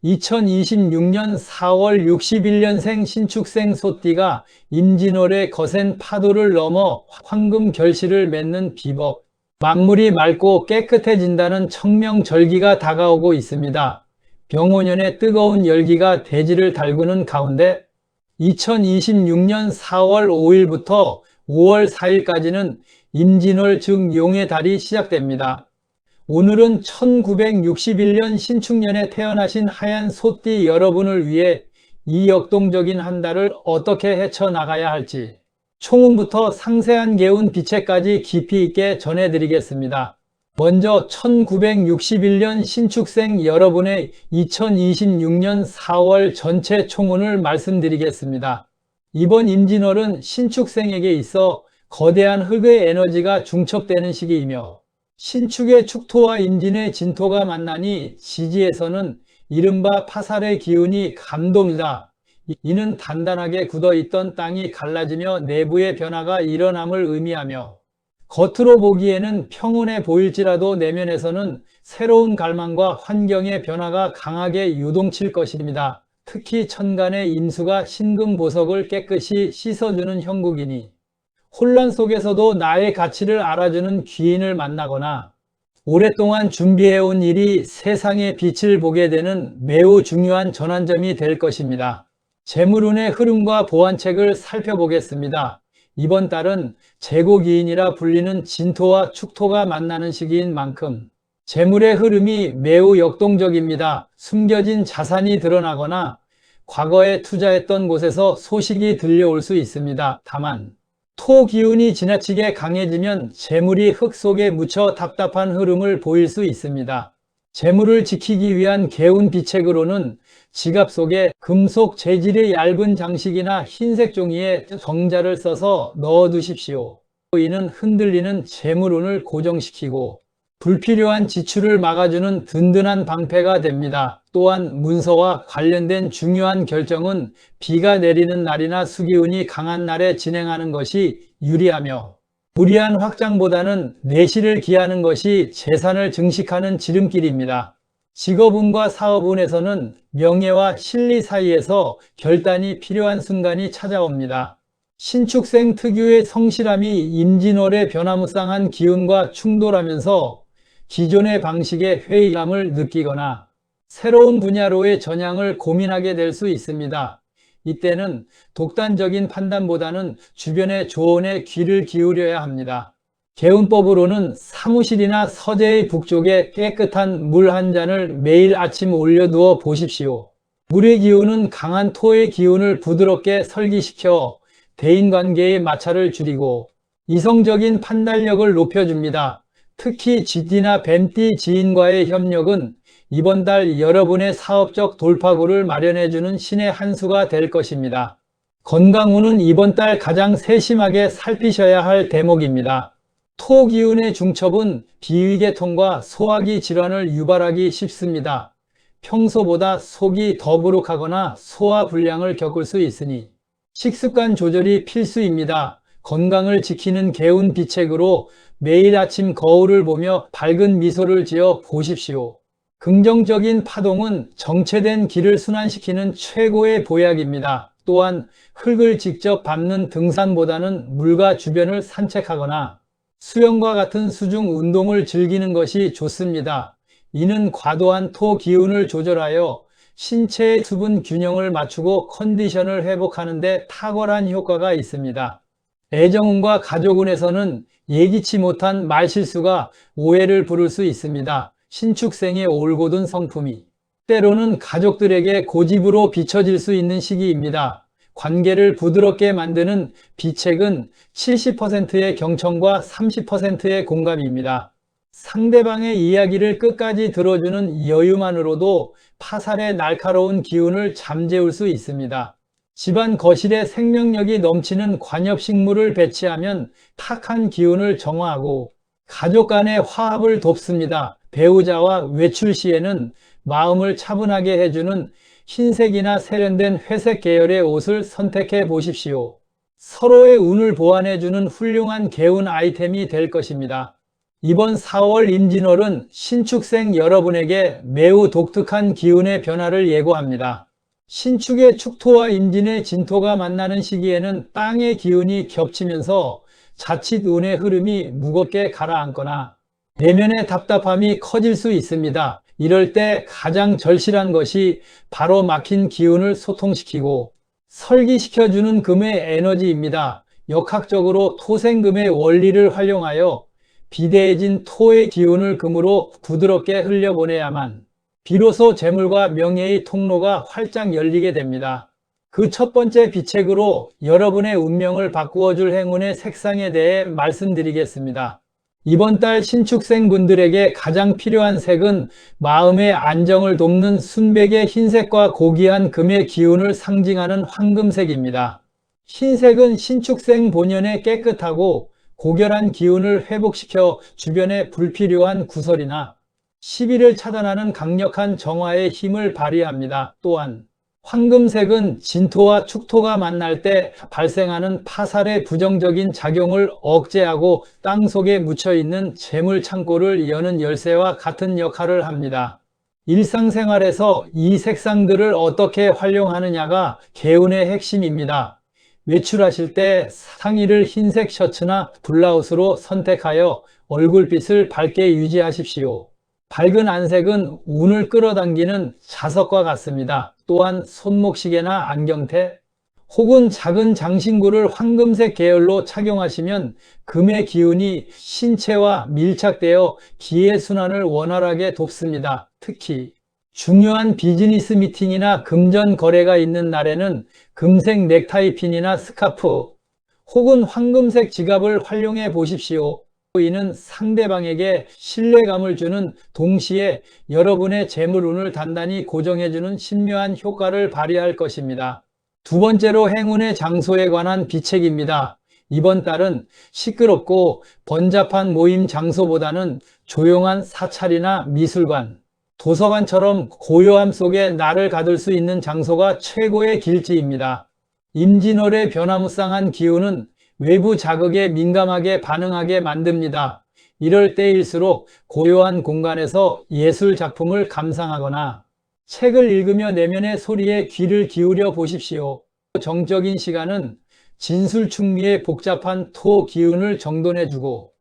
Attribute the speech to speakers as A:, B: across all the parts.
A: 2026년 4월 61년생 신축생 소띠가 임진월의 거센 파도를 넘어 황금 결실을 맺는 비법. 만물이 맑고 깨끗해진다는 청명절기가 다가오고 있습니다. 병오년의 뜨거운 열기가 대지를 달구는 가운데 2026년 4월 5일부터 5월 4일까지는 임진월 즉 용의 달이 시작됩니다. 오늘은 1961년 신축년에 태어나신 하얀 소띠 여러분을 위해 이 역동적인 한 달을 어떻게 헤쳐나가야 할지 총운부터 상세한 개운 비체까지 깊이 있게 전해드리겠습니다. 먼저 1961년 신축생 여러분의 2026년 4월 전체 총운을 말씀드리겠습니다. 이번 임진월은 신축생에게 있어 거대한 흙의 에너지가 중첩되는 시기이며 신축의 축토와 임진의 진토가 만나니 지지에서는 이른바 파살의 기운이 감동이다. 이는 단단하게 굳어있던 땅이 갈라지며 내부의 변화가 일어남을 의미하며 겉으로 보기에는 평온해 보일지라도 내면에서는 새로운 갈망과 환경의 변화가 강하게 유동칠 것입니다. 특히 천간의 임수가 신금 보석을 깨끗이 씻어주는 형국이니 혼란 속에서도 나의 가치를 알아주는 귀인을 만나거나 오랫동안 준비해온 일이 세상의 빛을 보게 되는 매우 중요한 전환점이 될 것입니다. 재물운의 흐름과 보완책을 살펴보겠습니다. 이번 달은 재고기인이라 불리는 진토와 축토가 만나는 시기인 만큼 재물의 흐름이 매우 역동적입니다. 숨겨진 자산이 드러나거나 과거에 투자했던 곳에서 소식이 들려올 수 있습니다. 다만 토 기운이 지나치게 강해지면 재물이 흙 속에 묻혀 답답한 흐름을 보일 수 있습니다. 재물을 지키기 위한 개운 비책으로는 지갑 속에 금속 재질의 얇은 장식이나 흰색 종이에 정자를 써서 넣어 두십시오. 이는 흔들리는 재물운을 고정시키고 불필요한 지출을 막아주는 든든한 방패가 됩니다. 또한 문서와 관련된 중요한 결정은 비가 내리는 날이나 수기운이 강한 날에 진행하는 것이 유리하며 무리한 확장보다는 내실을 기하는 것이 재산을 증식하는 지름길입니다. 직업운과 사업운에서는 명예와 실리 사이에서 결단이 필요한 순간이 찾아옵니다. 신축생 특유의 성실함이 임진월의 변화무쌍한 기운과 충돌하면서 기존의 방식의 회의감을 느끼거나 새로운 분야로의 전향을 고민하게 될 수 있습니다. 이때는 독단적인 판단보다는 주변의 조언에 귀를 기울여야 합니다. 개운법으로는 사무실이나 서재의 북쪽에 깨끗한 물 한 잔을 매일 아침 올려두어 보십시오. 물의 기운은 강한 토의 기운을 부드럽게 설기시켜 대인관계의 마찰을 줄이고 이성적인 판단력을 높여줍니다. 특히 쥐띠나 뱀띠 지인과의 협력은 이번 달 여러분의 사업적 돌파구를 마련해주는 신의 한 수가 될 것입니다. 건강운은 이번 달 가장 세심하게 살피셔야 할 대목입니다. 토 기운의 중첩은 비위계통과 소화기 질환을 유발하기 쉽습니다. 평소보다 속이 더부룩하거나 소화불량을 겪을 수 있으니 식습관 조절이 필수입니다. 건강을 지키는 개운 비책으로 매일 아침 거울을 보며 밝은 미소를 지어 보십시오. 긍정적인 파동은 정체된 길을 순환시키는 최고의 보약입니다. 또한 흙을 직접 밟는 등산보다는 물과 주변을 산책하거나 수영과 같은 수중 운동을 즐기는 것이 좋습니다. 이는 과도한 토 기운을 조절하여 신체의 수분 균형을 맞추고 컨디션을 회복하는 데 탁월한 효과가 있습니다. 애정운과 가족운에서는 예기치 못한 말실수가 오해를 부를 수 있습니다. 신축생의 올곧은 성품이 때로는 가족들에게 고집으로 비춰질 수 있는 시기입니다. 관계를 부드럽게 만드는 비책은 70%의 경청과 30%의 공감입니다. 상대방의 이야기를 끝까지 들어주는 여유만으로도 파살의 날카로운 기운을 잠재울 수 있습니다. 집안 거실에 생명력이 넘치는 관엽식물을 배치하면 탁한 기운을 정화하고 가족 간의 화합을 돕습니다. 배우자와 외출 시에는 마음을 차분하게 해주는 흰색이나 세련된 회색 계열의 옷을 선택해 보십시오. 서로의 운을 보완해주는 훌륭한 개운 아이템이 될 것입니다. 이번 4월 임진월은 신축생 여러분에게 매우 독특한 기운의 변화를 예고합니다. 신축의 축토와 임진의 진토가 만나는 시기에는 땅의 기운이 겹치면서 자칫 운의 흐름이 무겁게 가라앉거나 내면의 답답함이 커질 수 있습니다. 이럴 때 가장 절실한 것이 바로 막힌 기운을 소통시키고 설기시켜주는 금의 에너지입니다. 역학적으로 토생금의 원리를 활용하여 비대해진 토의 기운을 금으로 부드럽게 흘려보내야만 비로소 재물과 명예의 통로가 활짝 열리게 됩니다. 그 첫 번째 비책으로 여러분의 운명을 바꾸어줄 행운의 색상에 대해 말씀드리겠습니다. 이번 달 신축생 분들에게 가장 필요한 색은 마음의 안정을 돕는 순백의 흰색과 고귀한 금의 기운을 상징하는 황금색입니다. 흰색은 신축생 본연의 깨끗하고 고결한 기운을 회복시켜 주변에 불필요한 구설이나 시비를 차단하는 강력한 정화의 힘을 발휘합니다. 또한 황금색은 진토와 축토가 만날 때 발생하는 파살의 부정적인 작용을 억제하고 땅 속에 묻혀있는 재물 창고를 여는 열쇠와 같은 역할을 합니다. 일상생활에서 이 색상들을 어떻게 활용하느냐가 개운의 핵심입니다. 외출하실 때 상의를 흰색 셔츠나 블라우스로 선택하여 얼굴빛을 밝게 유지하십시오. 밝은 안색은 운을 끌어당기는 자석과 같습니다. 또한 손목시계나 안경테 혹은 작은 장신구를 황금색 계열로 착용하시면 금의 기운이 신체와 밀착되어 기의 순환을 원활하게 돕습니다. 특히 중요한 비즈니스 미팅이나 금전 거래가 있는 날에는 금색 넥타이 핀이나 스카프 혹은 황금색 지갑을 활용해 보십시오. 이는 상대방에게 신뢰감을 주는 동시에 여러분의 재물운을 단단히 고정해주는 신묘한 효과를 발휘할 것입니다. 두 번째로 행운의 장소에 관한 비책입니다. 이번 달은 시끄럽고 번잡한 모임 장소보다는 조용한 사찰이나 미술관, 도서관처럼 고요함 속에 나를 가둘 수 있는 장소가 최고의 길지입니다. 임진월의 변화무쌍한 기운은 외부 자극에 민감하게 반응하게 만듭니다. 이럴 때일수록 고요한 공간에서 예술 작품을 감상하거나 책을 읽으며 내면의 소리에 귀를 기울여 보십시오. 정적인 시간은 진술충미의 복잡한 토 기운을 정돈해주고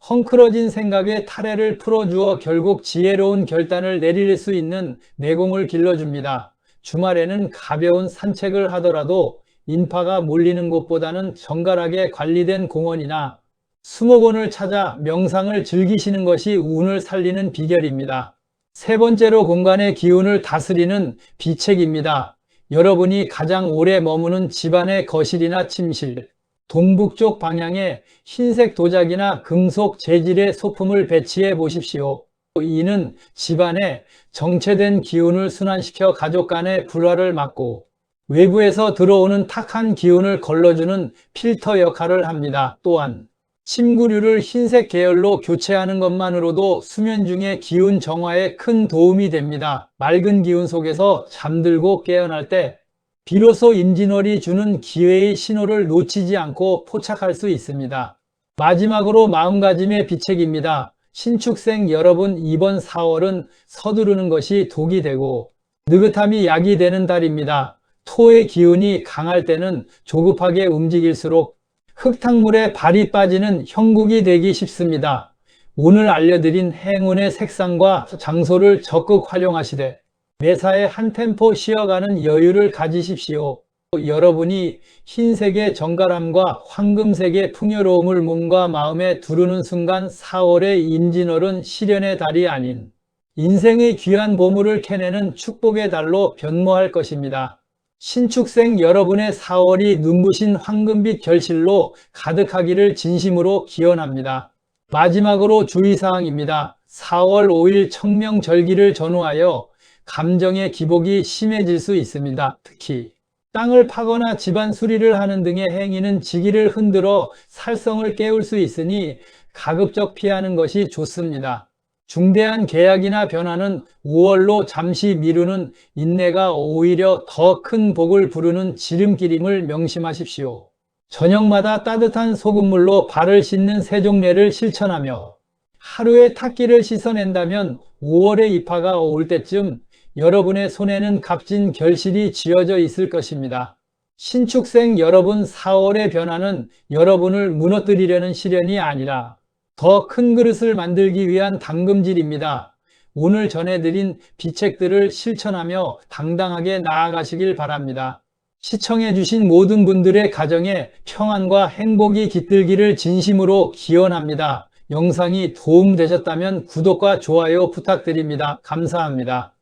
A: 헝클어진 생각의 타래를 풀어주어 결국 지혜로운 결단을 내릴 수 있는 내공을 길러줍니다. 주말에는 가벼운 산책을 하더라도 인파가 몰리는 곳보다는 정갈하게 관리된 공원이나 수목원을 찾아 명상을 즐기시는 것이 운을 살리는 비결입니다. 세 번째로 공간의 기운을 다스리는 비책입니다. 여러분이 가장 오래 머무는 집안의 거실이나 침실, 동북쪽 방향에 흰색 도자기나 금속 재질의 소품을 배치해 보십시오. 이는 집안에 정체된 기운을 순환시켜 가족 간의 불화를 막고 외부에서 들어오는 탁한 기운을 걸러주는 필터 역할을 합니다. 또한 침구류를 흰색 계열로 교체하는 것만으로도 수면 중의 기운 정화에 큰 도움이 됩니다. 맑은 기운 속에서 잠들고 깨어날 때 비로소 임진월이 주는 기회의 신호를 놓치지 않고 포착할 수 있습니다. 마지막으로 마음가짐의 비책입니다. 신축생 여러분, 이번 4월은 서두르는 것이 독이 되고 느긋함이 약이 되는 달입니다. 토의 기운이 강할 때는 조급하게 움직일수록 흙탕물에 발이 빠지는 형국이 되기 쉽습니다. 오늘 알려드린 행운의 색상과 장소를 적극 활용하시되 매사에 한 템포 쉬어가는 여유를 가지십시오. 여러분이 흰색의 정갈함과 황금색의 풍요로움을 몸과 마음에 두르는 순간 4월의 임진월은 시련의 달이 아닌 인생의 귀한 보물을 캐내는 축복의 달로 변모할 것입니다. 신축생 여러분의 4월이 눈부신 황금빛 결실로 가득하기를 진심으로 기원합니다. 마지막으로 주의사항입니다. 4월 5일 청명절기를 전후하여 감정의 기복이 심해질 수 있습니다. 특히 땅을 파거나 집안 수리를 하는 등의 행위는 지기를 흔들어 살성을 깨울 수 있으니 가급적 피하는 것이 좋습니다. 중대한 계약이나 변화는 5월로 잠시 미루는 인내가 오히려 더 큰 복을 부르는 지름길임을 명심하십시오. 저녁마다 따뜻한 소금물로 발을 씻는 세종례를 실천하며 하루에 탁기를 씻어낸다면 5월의 입하가 올 때쯤 여러분의 손에는 값진 결실이 쥐어져 있을 것입니다. 신축생 여러분, 4월의 변화는 여러분을 무너뜨리려는 시련이 아니라 더 큰 그릇을 만들기 위한 당금질입니다. 오늘 전해드린 비책들을 실천하며 당당하게 나아가시길 바랍니다. 시청해주신 모든 분들의 가정에 평안과 행복이 깃들기를 진심으로 기원합니다. 영상이 도움되셨다면 구독과 좋아요 부탁드립니다. 감사합니다.